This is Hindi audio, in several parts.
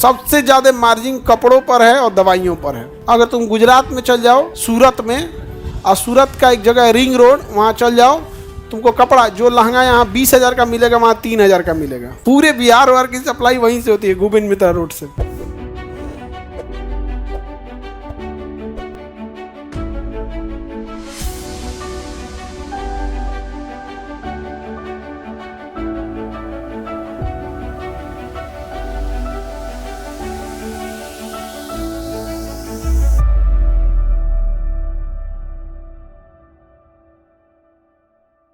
सबसे ज्यादा मार्जिन कपड़ों पर है और दवाइयों पर है। अगर तुम गुजरात में चल जाओ, सूरत में, और सूरत का एक जगह है रिंग रोड, वहाँ चल जाओ, तुमको कपड़ा जो लहंगा यहाँ 20,000 का मिलेगा वहाँ 3,000 का मिलेगा। पूरे बिहार वार की सप्लाई वहीं से होती है, गोविंद मित्रा रोड से।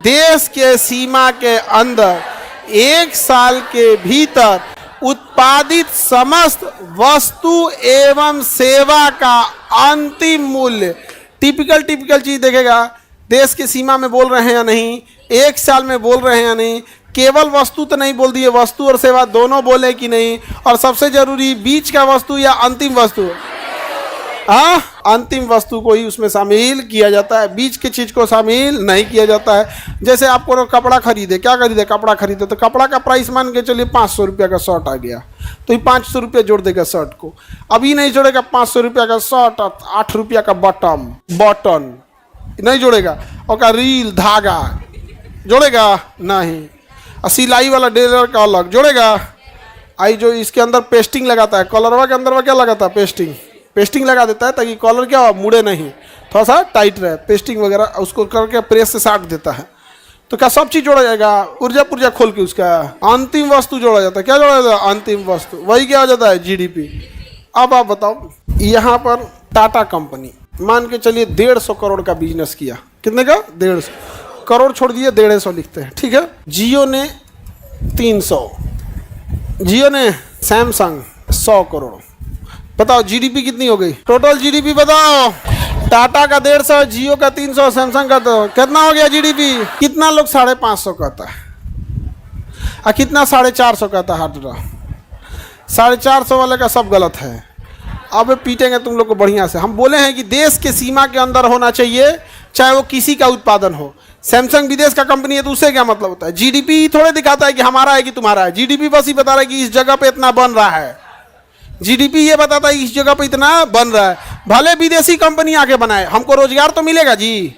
देश के सीमा के अंदर 1 साल के भीतर उत्पादित समस्त वस्तु एवं सेवा का अंतिम मूल्य, टिपिकल चीज देखेगा, देश की सीमा में बोल रहे हैं या नहीं, 1 साल में बोल रहे हैं या नहीं, केवल वस्तु तो नहीं बोल दिए, वस्तु और सेवा दोनों बोले कि नहीं, और सबसे जरूरी बीच का वस्तु या अंतिम वस्तु। हाँ, अंतिम वस्तु को ही उसमें शामिल किया जाता है, बीच की चीज को शामिल नहीं किया जाता है। जैसे आपको कपड़ा खरीदे, क्या खरीदे, कपड़ा खरीदे, तो कपड़ा का प्राइस मान के चलिए 500 रुपया का शर्ट आ गया, तो ये 500 रुपया जोड़ देगा शर्ट को। अभी नहीं जोड़ेगा 500 रुपया का शर्ट, 8 रुपया का बटन नहीं जोड़ेगा, और रील धागा जोड़ेगा नहीं, और सिलाई वाला टेलर का अलग जोड़ेगा। आई जो इसके अंदर पेस्टिंग लगाता है, कलरवा के अंदर क्या लगाता है, पेस्टिंग लगा देता है ताकि कॉलर क्या हो, मुड़े नहीं, थोड़ा सा टाइट रहे, पेस्टिंग वगैरह उसको करके प्रेस से साट देता है। तो क्या सब चीज जोड़ा जाएगा, पुर्जा खोल के उसका अंतिम वस्तु जोड़ा जाता है। क्या जोड़ा जाता है, अंतिम वस्तु, वही क्या हो जाता है, जीडीपी। अब आप बताओ, यहाँ पर टाटा कंपनी मान के चलिए 150 करोड़ का बिजनेस किया, कितने का, 150 करोड़ छोड़ दिए, 150 लिखते हैं, ठीक है। जियो ने 300, जियो ने सैमसंग 100 करोड़, बताओ जीडीपी कितनी हो गई, टोटल जीडीपी बताओ। टाटा का 150, जियो का 300, सैमसंग का, तो कितना हो गया जीडीपी। कितना लोग 550 कहता है, और कितना 450 कहता है। हाथ 450 वाले का सब गलत है। अब पीटेंगे तुम लोग को बढ़िया से। हम बोले हैं कि देश के सीमा के अंदर होना चाहिए, चाहे वो किसी का उत्पादन हो। सैमसंग विदेश का कंपनी है तो उससे क्या मतलब होता है। जीडीपी थोड़े दिखाता है कि हमारा है कि तुम्हारा है, जीडीपी बस ही बता रहा है कि इस जगह पे इतना बन रहा है। जीडीपी ये बताता है इस जगह पे इतना बन रहा है। भले विदेशी कंपनी आके बनाए, हमको रोजगार तो मिलेगा जी।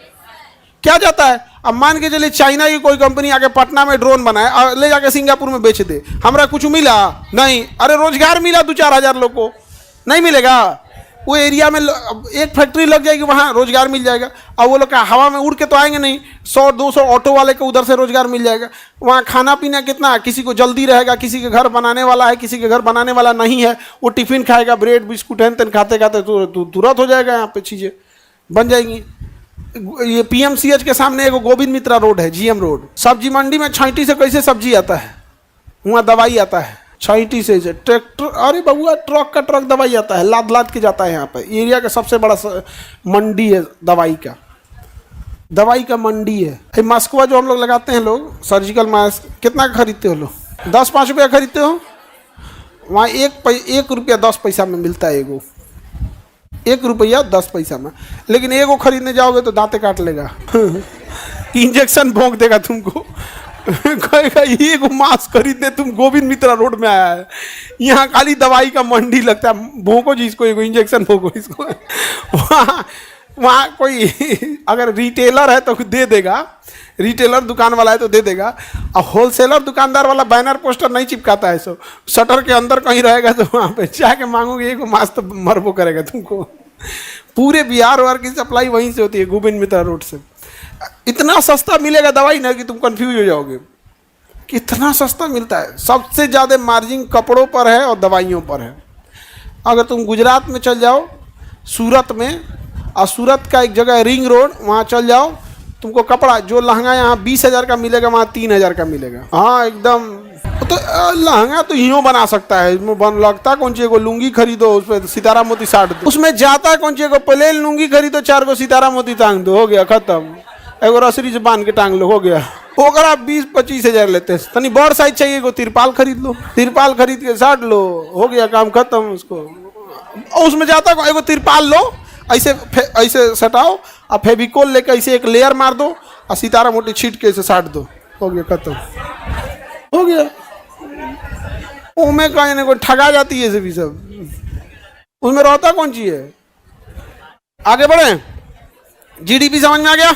क्या जाता है, अब मान के चलिए चाइना की कोई कंपनी आके पटना में ड्रोन बनाए और ले जाके सिंगापुर में बेच दे, हमरा कुछ मिला नहीं। अरे रोजगार मिला 2-4 हजार लोग को, नहीं मिलेगा। वो एरिया में एक फैक्ट्री लग जाएगी, वहाँ रोजगार मिल जाएगा। और वो लोग का हवा में उड़ के तो आएंगे नहीं, 100-200 ऑटो वाले को उधर से रोजगार मिल जाएगा। वहाँ खाना पीना कितना, किसी को जल्दी रहेगा, किसी के घर बनाने वाला है, किसी के घर बनाने वाला नहीं है, वो टिफिन खाएगा, ब्रेड बिस्कुट है, खाते खाते तुरंत हो जाएगा, यहाँ पे चीज़ें बन जाएंगी। ये पीएमसीएच के सामने एक गोविंद मित्रा रोड है, जीएम रोड। सब्जी मंडी में छैटी से कैसे सब्जी आता है, वहाँ दवाई आता है छैटी से ट्रैक्टर, अरे बबुआ ट्रक का ट्रक दवाई आता है, लाद के जाता है। यहाँ पे एरिया का सबसे बड़ा मंडी है दवाई का मंडी है। मास्कवा जो हम लोग लगाते हैं लोग, सर्जिकल मास्क कितना खरीदते हो लोग, 10-5 रुपया खरीदते हो। वहाँ 1 रुपया 10 पैसा में मिलता है एगो, 1 रुपया 10 पैसा में। लेकिन एगो खरीदने जाओगे तो दांते काट लेगा इंजेक्शन भोंक देगा तुमको कहेगा ये मास्क खरीदने तुम गोविंद मित्रा रोड में आया है, यहाँ खाली दवाई का मंडी लगता है, भोंको जी इसको, एगो इंजेक्शन भोंको इसको वहाँ कोई अगर रिटेलर है तो दे देगा, रिटेलर दुकान वाला है तो दे देगा। और होलसेलर दुकानदार वाला बैनर पोस्टर नहीं चिपकाता है, सो शटर के अंदर कहीं रहेगा तो वहाँ पे जाके मांगोगे एगो मास्क तो मरबो करेगा तुमको। पूरे बिहार वार की सप्लाई वहीं से होती है, गोविंद मित्रा रोड से। इतना सस्ता मिलेगा दवाई ना कि तुम कंफ्यूज हो जाओगे, कितना सस्ता मिलता है। सबसे ज़्यादा मार्जिन कपड़ों पर है और दवाइयों पर है। अगर तुम गुजरात में चल जाओ, सूरत में, और सूरत का एक जगह है रिंग रोड, वहाँ चल जाओ, तुमको कपड़ा जो लहंगा यहाँ 20,000 का मिलेगा वहाँ 3,000 का मिलेगा। हाँ एकदम। तो लहंगा तो यूँ बना सकता है, इसमें बन लगता कौन चाहिए को लुंगी खरीदो, उस पर सितारा मोती साट दो, उसमें जाता कौन चाहिए को प्लेन लुंगी खरीदो, 4 गो सितारा मोती टांग दो, हो गया खत्म। एगो रसरी से बांध के टांग लो, हो गया। ओकर आप 20-25 हजार लेते हैं। तनी बड़ साइज चाहिए को तिरपाल खरीद लो, तिरपाल खरीद के साट लो, हो गया काम खत्म। उसको उसमें जाता को एगो तिरपाल लो, ऐसे सटाओ और फेविकोल लेके ऐसे एक लेयर मार दो और सितारा मोटी छीट के ऐसे साट दो, हो गया खत्म, हो गया। उनमें कहीं कोई ठगा जाती है सभी सब, उसमें रोता कौन ची है। आगे बढ़े, जीडीपी समझ में आ गया।